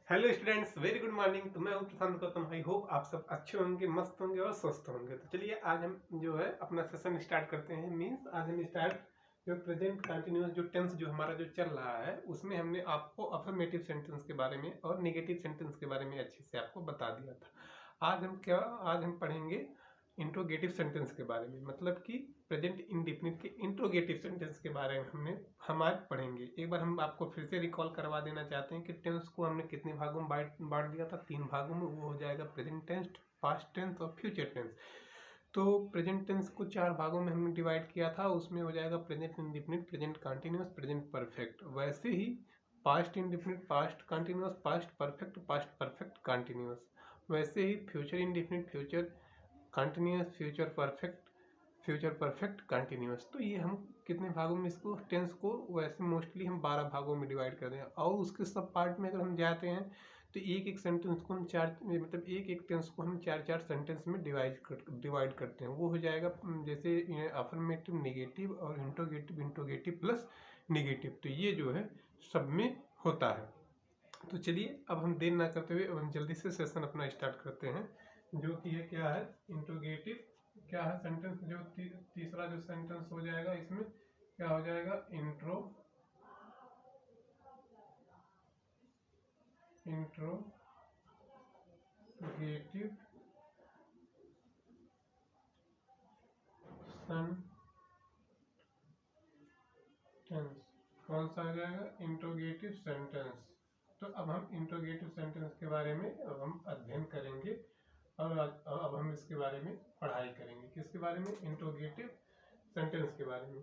Hello students, very good morning. तो मैं हूं प्रशांत गौतम। आई होप आप सब अच्छे होंगे, मस्त होंगे और स्वस्थ होंगे। तो चलिए आज हम जो है अपना सेशन स्टार्ट करते हैं। मींस आज हम स्टार्ट जो प्रेजेंट कंटिन्यूअस जो टेंस जो हमारा जो चल रहा है उसमें हमने आपको अफर्मेटिव सेंटेंस के बारे में और नेगेटिव सेंटेंस के बारे में अच्छे से आपको बता दिया था। आज हम पढ़ेंगे इंट्रोगेटिव सेंटेंस के बारे में, मतलब कि प्रेजेंट इंडेफिनिट के इंट्रोगेटिव सेंटेंस के बारे में हम आज पढ़ेंगे। एक बार हम आपको फिर से रिकॉल करवा देना चाहते हैं कि टेंस को हमने कितने भागों में बांट दिया था। 3 भागों में। वो हो जाएगा प्रेजेंट टेंस, पास्ट टेंस और फ्यूचर टेंस। तो प्रेजेंट टेंस को 4 भागों में हमने डिवाइड किया था। उसमें हो जाएगा present indefinite, present continuous, present perfect. वैसे ही past indefinite, past continuous, past perfect continuous. वैसे ही future indefinite, future continuous, future perfect continuous. तो ये हम कितने भागों में इसको टेंस को वैसे मोस्टली हम 12 भागों में डिवाइड करते हैं। और उसके सब पार्ट में अगर हम जाते हैं तो एक एक सेंटेंस को हम एक एक टेंस को हम 4 सेंटेंस में डिवाइड करते हैं। वो हो जाएगा जैसे अफर्मेटिव, नेगेटिव और इंट्रोगेटिव प्लस नेगेटिव। तो ये जो है सब में होता है। तो चलिए अब हम देर ना करते हुए अब हम जल्दी से सेशन अपना स्टार्ट करते हैं, जो कि है क्या है इंट्रोगेटिव। क्या है सेंटेंस जो तीसरा जो सेंटेंस हो जाएगा, इसमें क्या हो जाएगा इंट्रोगेटिव सेंटेंस। कौन सा आ जाएगा इंट्रोगेटिव सेंटेंस। तो अब हम इंट्रोगेटिव सेंटेंस के बारे में अब हम अध्ययन करेंगे और अब हम इसके बारे में पढ़ाई करेंगे। किसके बारे में? इंट्रोगेटिव सेंटेंस के बारे में।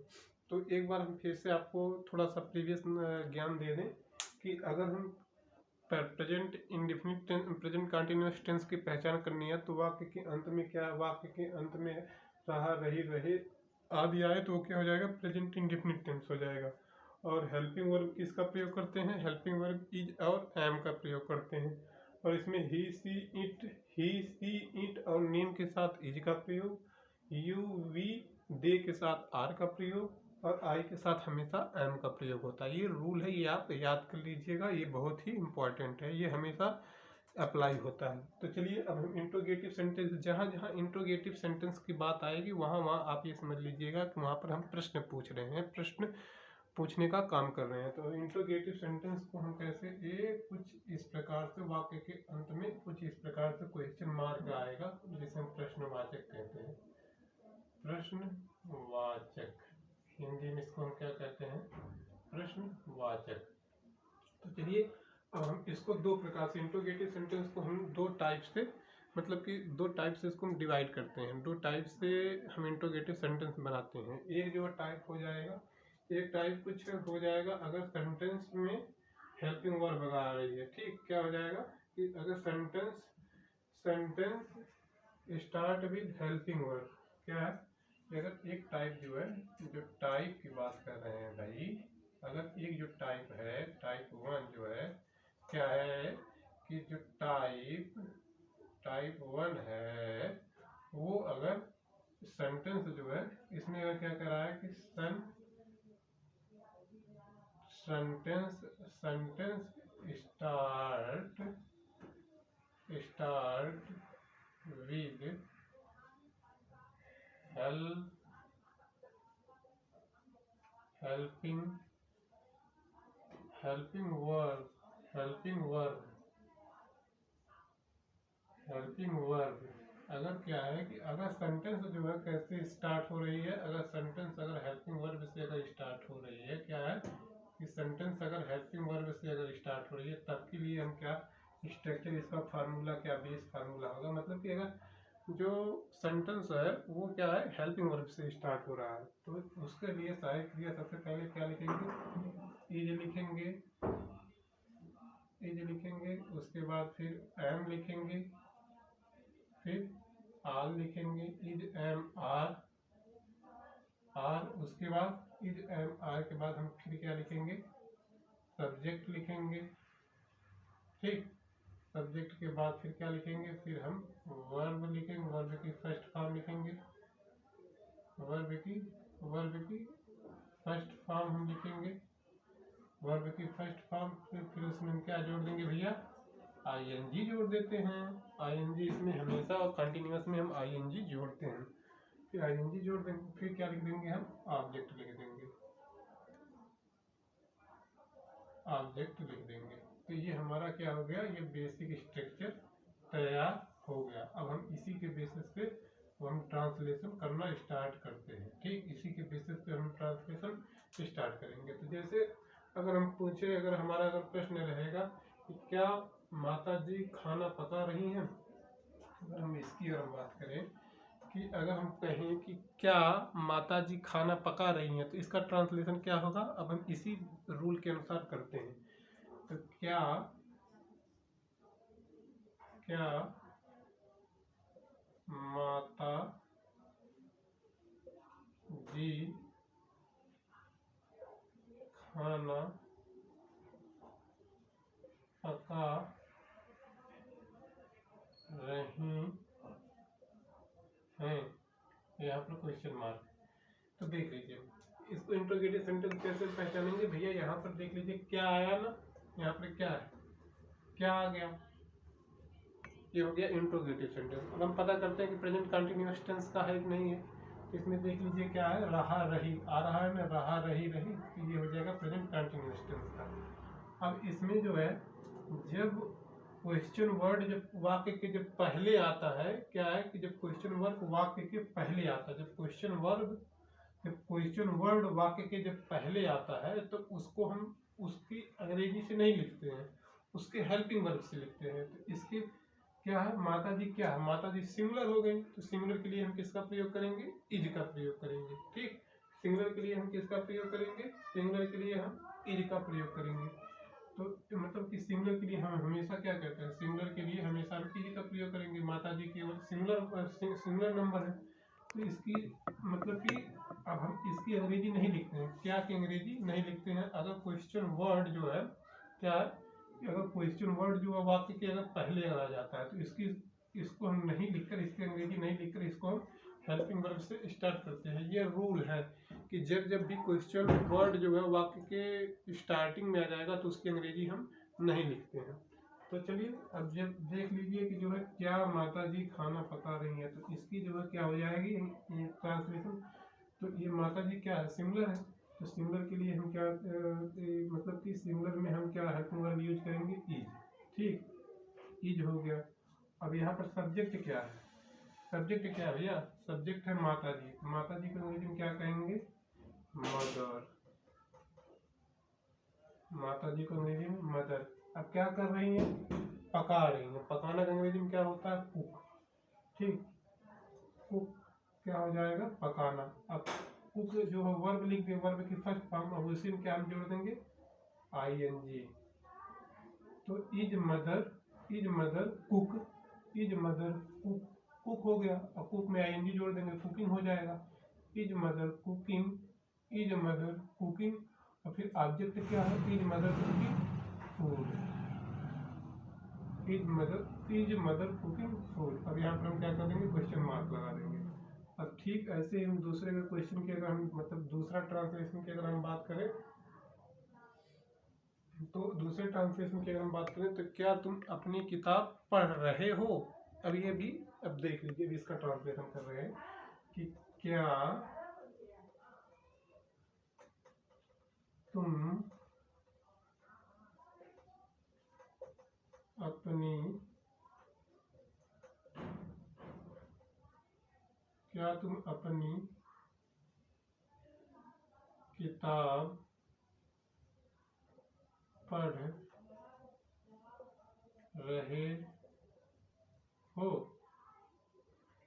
तो एक बार हम फिर से आपको थोड़ा सा प्रीवियस ज्ञान दे दें कि अगर हम present indefinite tense, present continuous tense की पहचान करनी है तो वाक्य के अंत में क्या, वाक्य के अंत में रहा, रही, रहे आदि आए तो क्या हो जाएगा? प्रेजेंट इंडेफिनिट टेंस हो जाएगा। और हेल्पिंग वर्ब किसका प्रयोग करते हैं? हेल्पिंग वर्ब इज और एम का प्रयोग करते हैं। और इसमें ही सी इट और नेम के साथ इज का प्रयोग, यू वी दे के साथ आर का प्रयोग और आई के साथ हमेशा एम का प्रयोग होता है। ये रूल है, ये आप याद कर लीजिएगा, ये बहुत ही इंपॉर्टेंट है, ये हमेशा अप्लाई होता है। तो चलिए अब हम इंट्रोगेटिव सेंटेंस, जहाँ जहाँ इंट्रोगेटिव सेंटेंस की बात आएगी वहाँ वहाँ आप ये समझ लीजिएगा कि वहाँ पर हम प्रश्न पूछ रहे हैं, प्रश्न पूछने का काम कर रहे हैं। तो इंट्रोगेटिव सेंटेंस को हम कैसे कुछ इस प्रकार से, वाक्य के अंत में कुछ इस प्रकार से क्वेश्चन मार्क आएगा जिसे हम प्रश्नवाचक कहते हैं। प्रश्नवाचक, हिंदी में इसको हम क्या कहते हैं? प्रश्नवाचक। तो चलिए अब हम इसको दो प्रकार से, इंट्रोगेटिव सेंटेंस को हम दो टाइप से, मतलब कि दो टाइप से इसको हम डिवाइड करते हैं। दो टाइप से हम इंट्रोगेटिव सेंटेंस बनाते हैं। एक जो टाइप हो जाएगा, एक टाइप कुछ हो जाएगा अगर सेंटेंस में हेल्पिंग वर्ब आ रही है। ठीक, क्या हो जाएगा कि अगर sentence start with helping verb, क्या है? अगर एक टाइप जो है, जो टाइप की बात कर रहे हैं भाई, अगर एक जो टाइप है, टाइप 1 जो है, क्या है कि जो टाइप 1 है वो अगर सेंटेंस जो है इसमें अगर क्या कर रहा है कि sentence start with helping verb. अगर क्या है कि अगर सेंटेंस जो है कैसे स्टार्ट हो रही है, अगर सेंटेंस अगर हेल्पिंग वर्ब से अगर स्टार्ट हो रही है, क्या है कि सेंटेंस अगर हेल्पिंग वर्ब से अगर स्टार्ट हो रही है, तब के लिए हम क्या स्ट्रक्चर, इसका फार्मूला क्या, बेस फार्मूला होगा। मतलब कि अगर जो सेंटेंस है वो क्या है हेल्पिंग वर्ब से स्टार्ट हो रहा है तो उसके लिए सहायक क्रिया सबसे पहले क्या लिखेंगे? इज लिखेंगे, उसके बाद फिर एम लिखेंगे, फिर आर लिखेंगे, इज एम आर, उसके बाद इज एम आर के बाद हम फिर क्या लिखेंगे? सब्जेक्ट लिखेंगे। ठीक, सब्जेक्ट के बाद फिर क्या लिखेंगे? फिर हम वर्ब लिखेंगे, वर्ब की फर्स्ट फॉर्म लिखेंगे, वर्ब की फर्स्ट फॉर्म हम लिखेंगे, वर्ब की फर्स्ट फॉर्म। फिर उसमें हम क्या जोड़ देंगे भैया? ING जोड़ देते हैं। ING इसमें हमेशा और कंटिन्यूस में हम ING जोड़ते हैं। फिर ING जोड़ देंगे, फिर क्या लिख देंगे हम, ऑब्जेक्ट लिख देंगे, ऑब्जेक्ट लिख देंगे। तो ये हमारा क्या हो गया, ये बेसिक स्ट्रक्चर तैयार हो गया। अब हम इसी के बेसिस पे हम ट्रांसलेशन करना स्टार्ट करते हैं। ठीक, इसी के बेसिस पे हम ट्रांसलेशन स्टार्ट करेंगे। तो जैसे अगर हम पूछे, अगर हमारा अगर प्रश्न रहेगा कि क्या माता जी खाना पका रही हैं, अगर हम इसकी अगर बात करें कि अगर हम कहें कि क्या माता जी खाना पका रही हैं, तो इसका ट्रांसलेशन क्या होगा। अब हम इसी रूल के अनुसार करते हैं। तो क्या माता जी खाना पका रही हैं, यहाँ पर क्वेश्चन मार्क। तो देख लीजिए इसको इंट्रोगेटिव सेंटेंस कैसे पहचानेंगे भैया। यहाँ पर देख लीजिए क्या आया ना, यहाँ पर क्या है, क्या आ गया, ये हो गया इंट्रोगेटिव सेंटेंस। अब हम पता करते हैं कि प्रेजेंट कंटिन्यूअस टेंस का है कि नहीं है। तो इसमें देख लीजिए क्या है, रहा रही आ रहा है ना, रहा रही रही, तो ये हो जाएगा प्रेजेंट कंटिन्यूअस टेंस का। अब इसमें जो है, जब क्वेश्चन वर्ड जब वाक्य के जब पहले आता है, क्या है कि जब क्वेश्चन वर्ड वाक्य के पहले आता है, जब क्वेश्चन वर्ड वाक्य के जब पहले आता है, तो उसको हम उसकी अंग्रेजी से नहीं लिखते हैं, उसके हेल्पिंग वर्ब से लिखते हैं। तो इसके क्या है, माता जी क्या है, माता जी सिंगुलर हो गई। तो सिंगुलर के लिए हम किसका प्रयोग करेंगे, इज का प्रयोग करेंगे। ठीक, सिंगुलर के लिए हम किसका प्रयोग करेंगे, सिंगुलर के लिए हम इज का प्रयोग करेंगे। तो मतलब कि सिंगुलर के लिए हम हमेशा क्या करते हैं, सिंगुलर के लिए हमेशा हम इज का प्रयोग करेंगे। माता जी केवल सिंगुलर नंबर है, तो इसकी मतलब कि अब हम इसकी अंग्रेजी नहीं लिखते हैं। क्या की अंग्रेजी नहीं लिखते हैं। अगर क्वेश्चन वर्ड जो है, क्या है, अगर क्वेश्चन वर्ड जो है वाक्य के अगर पहले अगर आ जाता है, तो इसको हम नहीं लिखकर, इसकी अंग्रेजी नहीं लिखकर, इसको हम हेल्पिंग वर्ब से स्टार्ट करते हैं। ये रूल है कि जब भी क्वेश्चन वर्ड जो है वाक्य के स्टार्टिंग में आ जाएगा, तो उसकी अंग्रेजी हम नहीं लिखते हैं। तो चलिए अब जब देख लीजिए कि जो है क्या माता जी खाना पका रही है, तो इसकी जो है क्या हो जाएगी ट्रांसलेशन। तो ये माता जी क्या है, सिंगुलर है। तो सिंगुलर के लिए हम क्या मतलब कि सिंगुलर में हम क्या हेल्पिंग वर्ब यूज करेंगे, इज। ठीक, इज हो गया। अब यहाँ पर सब्जेक्ट क्या है, सब्जेक्ट क्या है भैया, सब्जेक्ट है माता जी। माता जी को अंग्रेजी में क्या कहेंगे, मदर। माता जी को अंग्रेजी में मदर। अब क्या कर रही हैं, पका रही हैं। पकाना का अंग्रेजी में क्या होता है, कुक। ठीक, कुक क्या हो जाएगा, पकाना। अब कुक जो है वर्ब लिख दे, वर्ब की फर्स्ट फॉर्म, अब उसी में क्या हम जोड़ देंगे, ING। तो is mother cook, is mother cook, cook हो गया। अब कुक में ING जोड़ देंगे, कुकिंग हो जाएगा। Is mother cooking, is mother cooking. और फिर ऑब्जेक्ट क्या है, is mother cooking food, is mother cooking food. अब यहाँ पर हम क्या कर देंगे, क्वेश्चन मार्क लगा देंगे। अब ठीक ऐसे हम दूसरे क्वेश्चन की अगर हम मतलब दूसरा ट्रांसलेशन की अगर हम बात करें, तो दूसरे ट्रांसलेशन की अगर हम बात करें, तो क्या तुम अपनी किताब पढ़ रहे हो। अब ये भी अब देख लीजिए, अभी इसका ट्रांसलेशन कर रहे हैं कि क्या तुम अपनी किताब पढ़ रहे हो।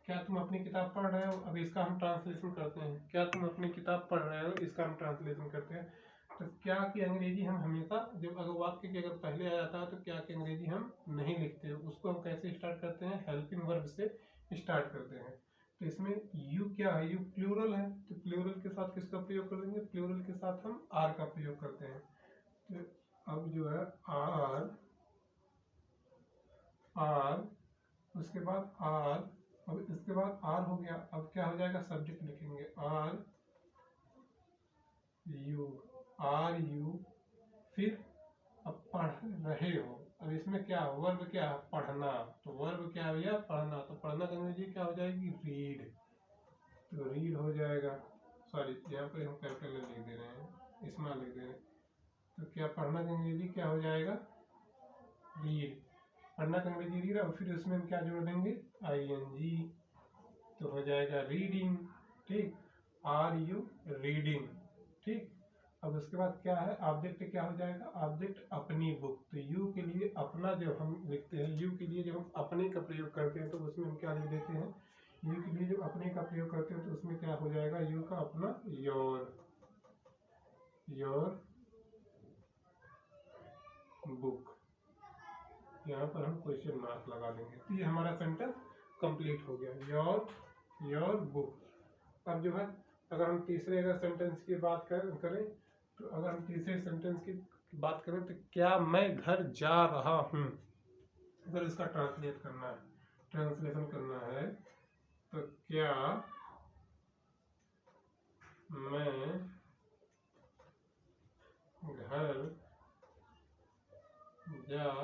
क्या तुम अपनी किताब पढ़ रहे हो। अब इसका हम ट्रांसलेशन करते हैं, क्या तुम अपनी किताब पढ़ रहे हो, इसका हम ट्रांसलेशन करते हैं। तो क्या की अंग्रेजी हम हमेशा जब अगर वाक्य के अगर पहले आ जाता है, तो क्या की अंग्रेजी हम नहीं लिखते, उसको हम कैसे स्टार्ट करते हैं, हेल्पिंग वर्ब से स्टार्ट करते हैं। तो इसमें यू क्या है, यू प्लूरल है, तो प्लूरल के साथ किसका प्रयोग कर देंगे, प्लूरल के साथ हम आर का प्रयोग करते हैं। तो अब जो है आर, उसके बाद आर, अब इसके बाद आर हो गया। अब क्या हो जाएगा, सब्जेक्ट लिखेंगे आर यू, फिर अब पढ़ रहे हो। अब इसमें इसमें क्या वर्ब क्या है, पढ़ना। तो वर्ब क्या है भैया, पढ़ना। तो पढ़ना का अंग्रेजी क्या हो जाएगी, रीड। तो रीड हो जाएगा, सॉरी यहाँ पर हम कैपिटल लिख दे रहे हैं, स्मॉल लिख दे रहे हैं। तो क्या पढ़ना का अंग्रेजी क्या हो जाएगा, रीड। पढ़ना का अंग्रेजी रीड, और फिर उसमें हम क्या जोड़ देंगे, ING। तो हो जाएगा रीडिंग। ठीक, RU रीडिंग। ठीक, अब उसके बाद क्या है, ऑब्जेक्ट क्या हो जाएगा, ऑब्जेक्ट अपनी बुक। तो यू के लिए अपना जो हम लिखते हैं, यू के लिए जो हम अपने का प्रयोग करते हैं तो उसमें हम क्या लिख देते हैं, यू के लिए जो अपने का प्रयोग करते हैं तो उसमें क्या हो जाएगा, यू का अपना योर, योर बुक। यहाँ पर हम क्वेश्चन मार्क लगा देंगे। तो ये हमारा सेंटेंस कंप्लीट हो गया, योर बुक। अब जो है अगर हम तीसरे अगर सेंटेंस की बात करें तो अगर हम तीसरे सेंटेंस की बात करें तो क्या मैं घर जा रहा हूँ, अगर इसका ट्रांसलेट करना है, ट्रांसलेशन करना है तो क्या मैं घर जा रहा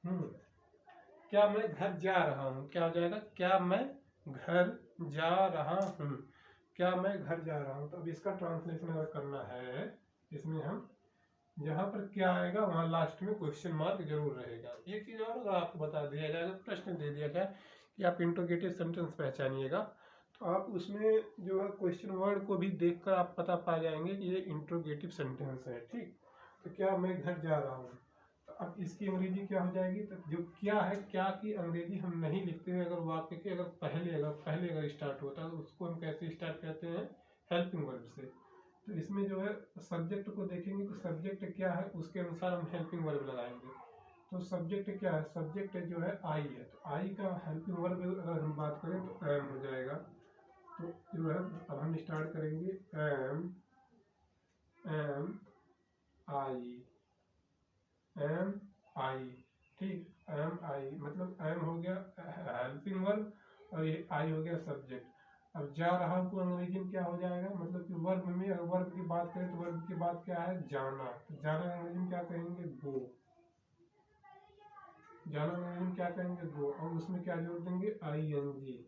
हूँ, क्या मैं घर जा रहा हूँ, क्या हो जाएगा, क्या मैं घर जा रहा हूँ, क्या मैं घर जा रहा हूँ। तो अब इसका ट्रांसलेशन अगर करना है, इसमें हम जहाँ पर क्या आएगा वहाँ लास्ट में क्वेश्चन मार्क जरूर रहेगा। एक चीज़ और अगर आपको बता दिया जाए, प्रश्न दे दिया जाए कि आप इंट्रोगेटिव सेंटेंस पहचानिएगा, तो आप उसमें जो है क्वेश्चन वर्ड को भी देखकर आप पता पा जाएंगे कि ये इंट्रोगेटिव सेंटेंस है। ठीक, तो क्या मैं घर जा रहा हूँ, तो अब इसकी अंग्रेजी क्या हो जाएगी, तो जो क्या है, क्या की अंग्रेजी हम नहीं लिखते हैं, अगर वाक्य के अगर पहले स्टार्ट होता है तो उसको हम कैसे स्टार्ट करते हैं, हेल्पिंग वर्ब से। तो इसमें जो है सब्जेक्ट को देखेंगे तो सब्जेक्ट क्या है उसके अनुसार हम हेल्पिंग वर्ब लगाएंगे। तो सब्जेक्ट क्या है, सब्जेक्ट जो है आई है, तो आई का हेल्पिंग वर्ब अगर हम बात करें तो एम हो जाएगा। तो जो है अब हम स्टार्ट करेंगे एम आई। ठीक, MI मतलब एम हो गया हेल्पिंग वर्ब और ये आई हो गया सब्जेक्ट। अब जा रहा को अंग्रेजी में क्या हो जाएगा, मतलब कि वर्ब में अगर वर्ब की बात करें तो वर्ब की बात क्या है, जाना। तो जाना अंग्रेजी में क्या कहेंगे, गो। जाना अंग्रेजी में क्या कहेंगे, गो, और उसमें क्या जोड़ देंगे, ING।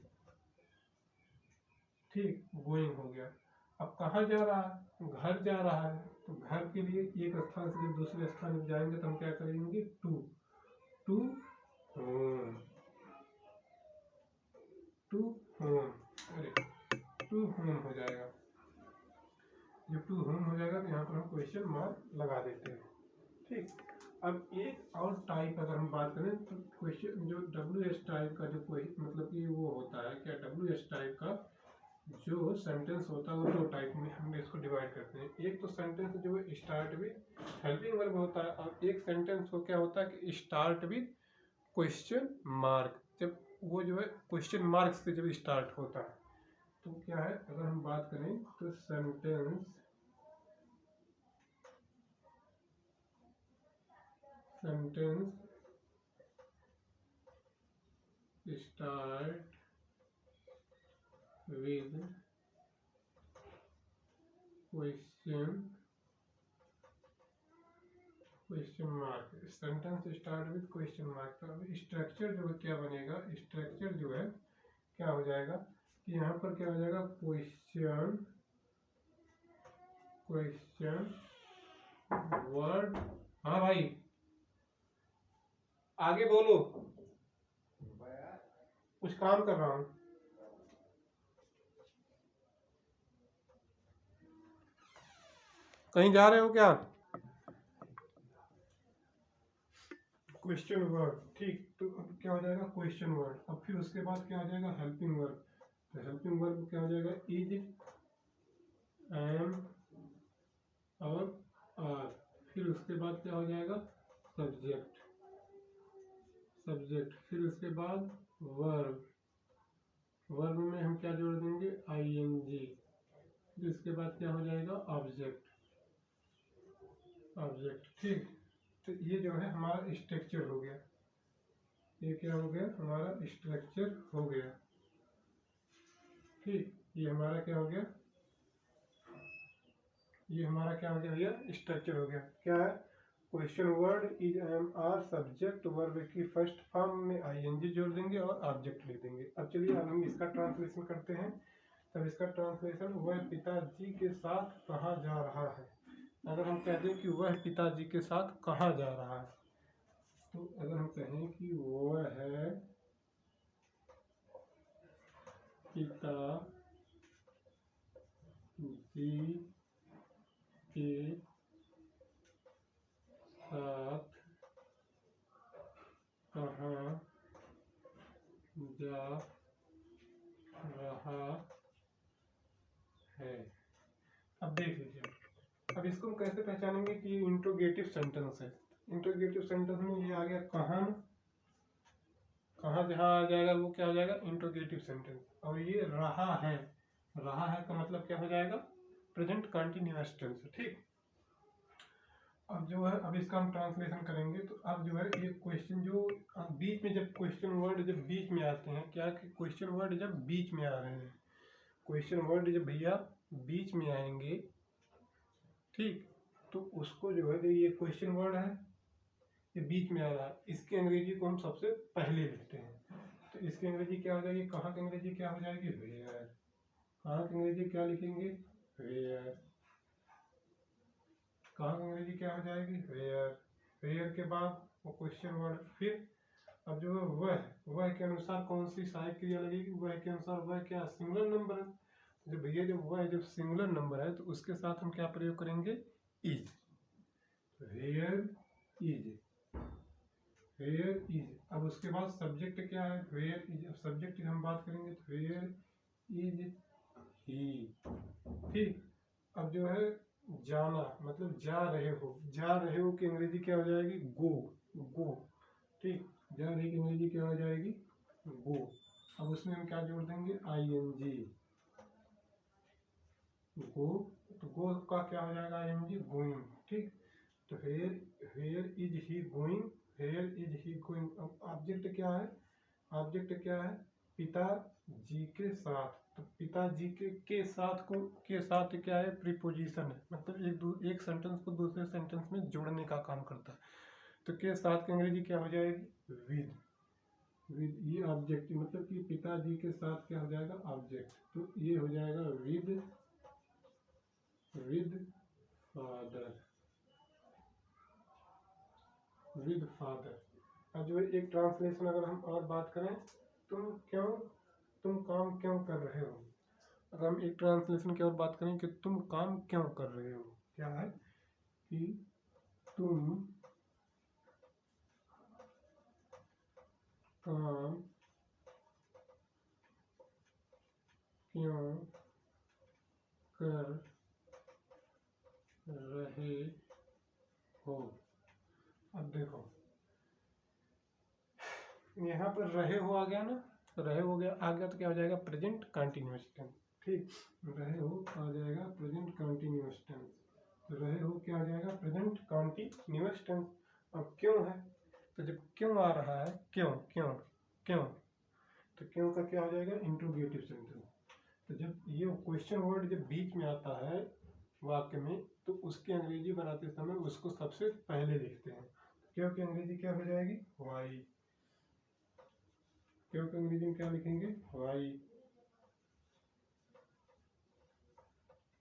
ठीक, गोइंग हो गया। अब कहाँ जा रहा है, घर जा रहा है, तो घर के लिए एक स्थान से जब दूसरे स्थान में जाएंगे तो हम क्या करेंगे, टू होम, टू होम, अरे टू होम हो जाएगा। जब टू होम हो जाएगा तो यहाँ पर हम क्वेश्चन मार्क लगा देते हैं। ठीक, अब एक और टाइप अगर हम बात करें तो क्वेश्चन जो WH टाइप का जो कोई मतलब कि वो होता है, क्या WH टाइप का जो सेंटेंस होता है वो दो टाइप में हम इसको डिवाइड करते हैं। एक तो सेंटेंस जो स्टार्ट विद हेल्पिंग वर्ब होता है, और एक सेंटेंस को क्या होता है कि स्टार्ट विद क्वेश्चन मार्क। जब वो जो है क्वेश्चन मार्क से जब स्टार्ट होता है तो क्या है, अगर हम बात करें तो sentence start with question mark, sentence start with question mark. तो अब स्ट्रक्चर जो है क्या बनेगा, स्ट्रक्चर जो है क्या हो जाएगा कि यहाँ पर क्या हो जाएगा, क्वेश्चन वर्ड। हाँ भाई आगे बोलो, कुछ काम कर रहा हूँ। कहीं जा रहे हो क्या, क्वेश्चन वर्ड। ठीक, तो अब क्या हो जाएगा, क्वेश्चन वर्ड। अब फिर उसके बाद क्या हो जाएगा, हेल्पिंग वर्ब। तो हेल्पिंग वर्ब क्या हो जाएगा, इज, एम और आर। फिर उसके बाद क्या हो जाएगा, सब्जेक्ट, फिर उसके बाद वर्ब, वर्ब में हम क्या जोड़ देंगे, ING। फिर उसके बाद क्या हो जाएगा, ऑब्जेक्ट। ठीक, तो ये जो है हमारा स्ट्रक्चर हो गया, ये क्या हो गया, हमारा स्ट्रक्चर हो गया। ठीक, ये हमारा क्या हो गया, ये हमारा क्या हो गया भैया, स्ट्रक्चर हो गया। क्या है, question word is am are subject verb की फर्स्ट फॉर्म में आईएनजी जोड़ देंगे और ऑब्जेक्ट लिख देंगे। अब चलिए अब हम इसका ट्रांसलेशन करते हैं। तब इसका ट्रांसलेशन, वह पिताजी के साथ कहाँ जा रहा है। अगर हम कह दें कि वह पिताजी के साथ कहाँ जा रहा है, तो अगर हम कहें कि वह है पिता जी के साथ कहाँ जा रहा है। अब देख लीजिए, अब इसको हम कैसे पहचानेंगे कि ये इंट्रोगेटिव सेंटेंस है। इंट्रोगेटिव सेंटेंस में ये आ गया कहाँ, कहाँ जहाँ आ जाएगा वो क्या हो जाएगा, इंट्रोगेटिव सेंटेंस। और ये रहा है, रहा है का मतलब क्या हो जाएगा, प्रेजेंट कंटिन्यूअस टेंस। ठीक, अब जो है, अब इसका हम ट्रांसलेशन करेंगे। तो अब जो है ये क्वेश्चन जो बीच में, जब क्वेश्चन वर्ड जब बीच में आते हैं, क्या कि क्वेश्चन वर्ड जब बीच में आ रहे हैं, क्वेश्चन वर्ड जब भैया बीच में आएंगे, ठीक, तो उसको जो है, ये क्वेश्चन वर्ड है, ये बीच में आ रहा है, इसकी अंग्रेजी को हम सबसे पहले लिखते हैं। तो इसकी अंग्रेजी क्या हो जाएगी, कहाँ की अंग्रेजी क्या हो जाएगी, वेयर। कहाँ की अंग्रेजी क्या लिखेंगे, वेयर। कहाँ की अंग्रेजी क्या हो जाएगी, वेयर। वेयर के बाद वो क्वेश्चन वर्ड, फिर अब जो है वह के अनुसार कौन सी सहायक क्रिया लगेगी, वह के अनुसार वह क्या सिंगुलर नंबर है। जब भैया जब वह जब सिंगुलर नंबर है तो उसके साथ हम क्या प्रयोग करेंगे, is. Where is, where is. अब उसके बाद सब्जेक्ट क्या है, वेयर इज। अब सब्जेक्ट की हम बात करेंगे तो वेयर इज ही। ठीक, अब जो है जाना, मतलब जा रहे हो, जा रहे हो की अंग्रेजी क्या हो जाएगी, गो, गो। ठीक, जा रहे की अंग्रेजी क्या हो जाएगी, गो। अब उसमें हम क्या जोड़ देंगे, आईएनजी, गो। तो गो का क्या हो जाएगा, आईएनजी, गोइंग। ठीक, तो where is he going, where is he going. अब ऑब्जेक्ट क्या है, ऑब्जेक्ट क्या है, पिताजी के साथ। तो पिताजी के साथ को, के साथ क्या है, प्रीपोजिशन है, मतलब एक सेंटेंस को दूसरे सेंटेंस में जोड़ने का काम करता है। तो के साथ की अंग्रेजी क्या हो जाएगी, विद। विद, ये ऑब्जेक्ट, मतलब कि पिताजी के साथ क्या हो जाएगा, ऑब्जेक्ट। तो ये हो जाएगा with, with father, with father. अब जो है एक ट्रांसलेशन अगर हम और बात करें, तुम काम क्यों कर रहे हो। अगर हम एक ट्रांसलेशन की और बात करें कि तुम काम क्यों कर रहे हो, क्या है कि तुम काम क्यों कर रहे हो। अब देखो यहाँ पर रहे हो आ गया ना, रहे हो गया आ गया तो क्या हो जाएगा, प्रेजेंट कंटिन्यूअस टेंस। ठीक, रहे हो आ जाएगा प्रेजेंट कंटिन्यूअस टेंस। तो रहे हो क्या आ जाएगा, प्रेजेंट कंटिन्यूअस टेंस। अब क्यों है, तो जब क्यों आ रहा है, क्यों क्यों क्यों, तो क्यों का क्या हो जाएगा, इंट्रोगेटिव सेंटेंस। तो जब ये क्वेश्चन वर्ड जब बीच में आता है वाक्य में, तो उसकी अंग्रेजी बनाते समय उसको सबसे पहले लिखते हैं। क्यों की अंग्रेजी क्या हो जाएगी, वाई। क्यों की अंग्रेजी में क्या लिखेंगे, वाई,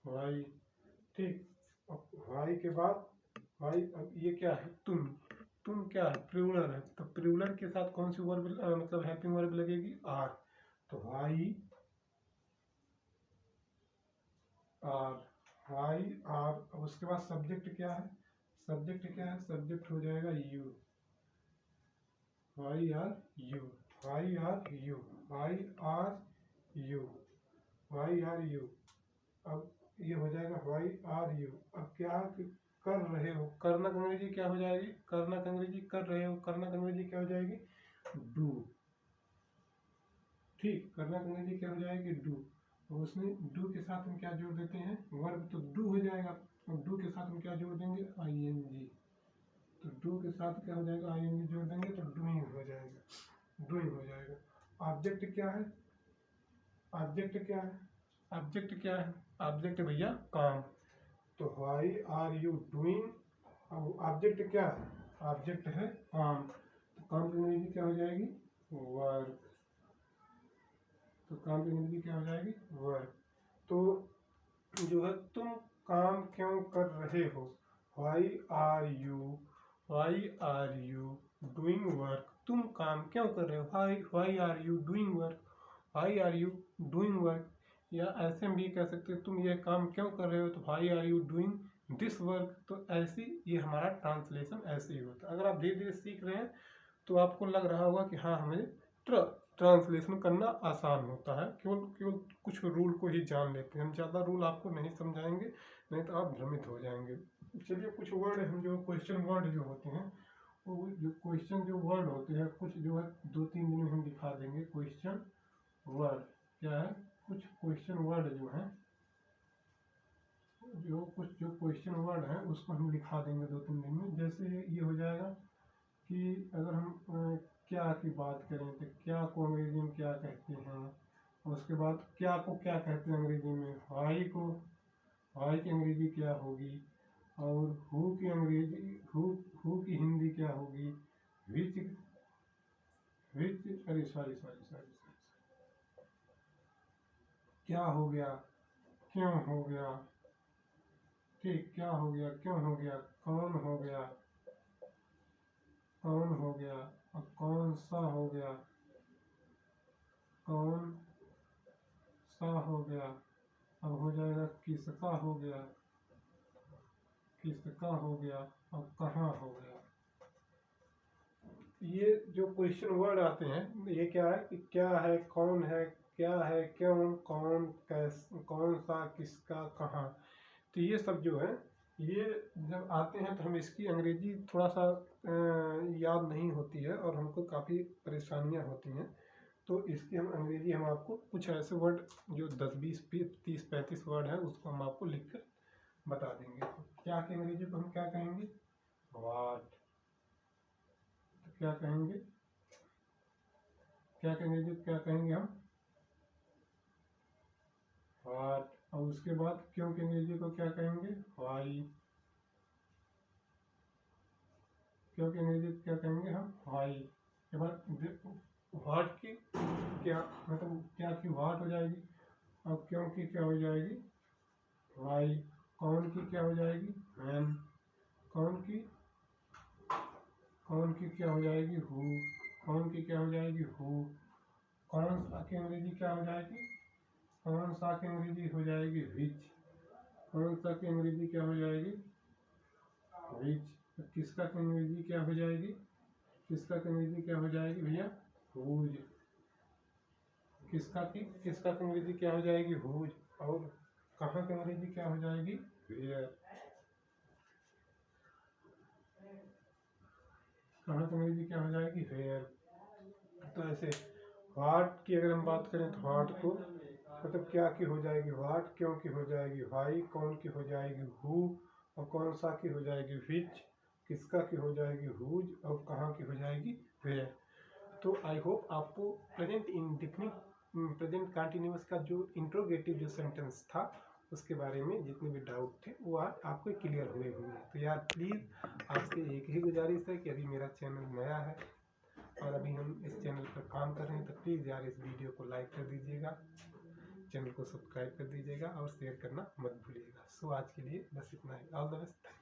वाई। ठीक, अब वाई के बाद वाई, अब ये क्या है, तुम क्या है, प्लूरल है। तो प्लूरल के साथ कौन सी वर्ब मतलब हेल्पिंग वर्ब लगेगी, आर। तो वाई आर, वाई आर। अब उसके बाद सब्जेक्ट क्या है, सब्जेक्ट क्या है, सब्जेक्ट हो जाएगा you, why are you, why are you, why are you, why are you. अब ये हो जाएगा वाई आर यू। अब क्या कर रहे हो, करना की अंग्रेजी क्या हो जाएगी, करना की अंग्रेजी कर रहे हो, करना की अंग्रेजी क्या हो जाएगी, डू। ठीक, करना की अंग्रेजी क्या हो जाएगी, डू। तो उसमें डू के साथ हम क्या जोड़ देते हैं, वर्ब, तो डू हो जाएगा। और डू के साथ हम क्या जोड़ देंगे, आईएनजी। तो डू के साथ क्या हो जाएगा, आईएनजी जोड़ देंगे तो डूइंग हो जाएगा, डूइंग हो जाएगा। ऑब्जेक्ट क्या है, ऑब्जेक्ट क्या है, ऑब्जेक्ट क्या है, ऑब्जेक्ट भैया काम। तो व्हाई आर यू डूइंग, अब ऑब्जेक्ट क्या है, ऑब्जेक्ट है काम, तो काम की अंग्रेजी क्या हो जाएगी, वर्क। तो काम की अंग्रेजी क्या हो जाएगी, वर्क। तो जो है तुम काम क्यों कर रहे हो, why are you doing work, तुम काम क्यों कर रहे हो, why are you doing work, why are you doing work. या ऐसे भी कह सकते हो तुम ये काम क्यों कर रहे हो, तो why are you doing this work. तो ऐसी ये हमारा ट्रांसलेशन ऐसे ही होता है। अगर आप धीरे धीरे सीख रहे हैं तो आपको लग रहा होगा कि हाँ हमें ट्रांसलेशन करना आसान होता है, केवल केवल कुछ रूल को ही जान लेते हैं। हम ज़्यादा रूल आपको नहीं समझाएंगे, नहीं तो आप भ्रमित हो जाएंगे। चलिए कुछ वर्ड हम जो क्वेश्चन वर्ड जो होते हैं, वो जो क्वेश्चन जो वर्ड होते हैं कुछ जो है 2-3 दिन में हम दिखा देंगे। क्वेश्चन वर्ड क्या है, कुछ क्वेश्चन वर्ड जो है, कुछ जो क्वेश्चन वर्ड है उसको हम दिखा देंगे 2-3 दिन में। जैसे ये हो जाएगा कि अगर हम क्या की बात करें तो क्या को अंग्रेजी में क्या कहते हैं, और उसके बाद क्या को क्या कहते हैं अंग्रेजी में, व्हाई की अंग्रेजी क्या होगी, और हु की अंग्रेजी हु की हिंदी क्या होगी, विच अरे सॉरी क्या हो गया, क्यों हो गया, ठीक, क्या हो गया, क्यों हो गया, कौन हो गया, और कौन सा हो गया, कौन सा हो गया। अब हो जाएगा किसका हो गया, और कहाँ हो गया। ये जो क्वेश्चन वर्ड आते हैं ये क्या है कि क्या है, कौन है, क्या है, क्यों, कौन, कौन सा, किसका, कहाँ। तो ये सब जो है ये जब आते हैं तो हम इसकी अंग्रेजी थोड़ा सा याद नहीं होती है और हमको काफ़ी परेशानियां होती हैं। तो इसकी हम अंग्रेजी हम आपको कुछ ऐसे वर्ड जो 10-20-30-35 वर्ड है उसको हम आपको लिख कर बता देंगे। क्या की अंग्रेजी को हम क्या कहेंगे, वाट। तो क्या कहेंगे, क्या की अंग्रेजी क्या कहेंगे हम, वाट। और उसके बाद क्यों की अंग्रेजी को क्या कहेंगे, व्हाई। क्यों की अंग्रेजी क्या कहेंगे हम, व्हाई। के बाद व्हाट की क्या मतलब क्या की व्हाट हो जाएगी, और क्यों की क्या हो जाएगी, व्हाई। कौन की क्या हो जाएगी, व्हेन। कौन की क्या हो जाएगी, हु। कौन की क्या हो जाएगी, हु। कौन सा की अंग्रेजी क्या हो जाएगी, कौन सा की अंग्रेजी हो जाएगी, विच। कौन सा की अंग्रेजी क्या हो जाएगी, विच। तो किसका की अंग्रेजी क्या हो जाएगी, किसका की अंग्रेजी क्या हो जाएगी भैया, हुज। किसका की अंग्रेजी क्या हो जाएगी, हुज। और कहाँ की अंग्रेजी क्या हो जाएगी, वेयर। कहाँ की अंग्रेजी क्या हो जाएगी, वेयर। तो ऐसे व्हाट की अगर हम बात करें तो व्हाट को मतलब क्या की हो जाएगी, व्हाट। क्यों की हो जाएगी, व्हाई। कौन की हो जाएगी, हु। और कौन सा की हो जाएगी, विच। किसका की हो जाएगी, हुज। और कहाँ की हो जाएगी, वेयर। तो आई होप आपको प्रेजेंट इंडेफिनिट प्रेजेंट कंटिन्यूअस का जो इंट्रोगेटिव जो सेंटेंस था उसके बारे में जितने भी डाउट थे वो आज आपको क्लियर हुए होंगे। तो यार प्लीज़ आपसे एक ही गुजारिश है कि अभी मेरा चैनल नया है और अभी हम इस चैनल पर काम कर रहे हैं, तो प्लीज़ यार इस वीडियो को लाइक कर दीजिएगा, चैनल को सब्सक्राइब कर दीजिएगा और शेयर करना मत भूलिएगा। सो आज के लिए बस इतना ही। All the best.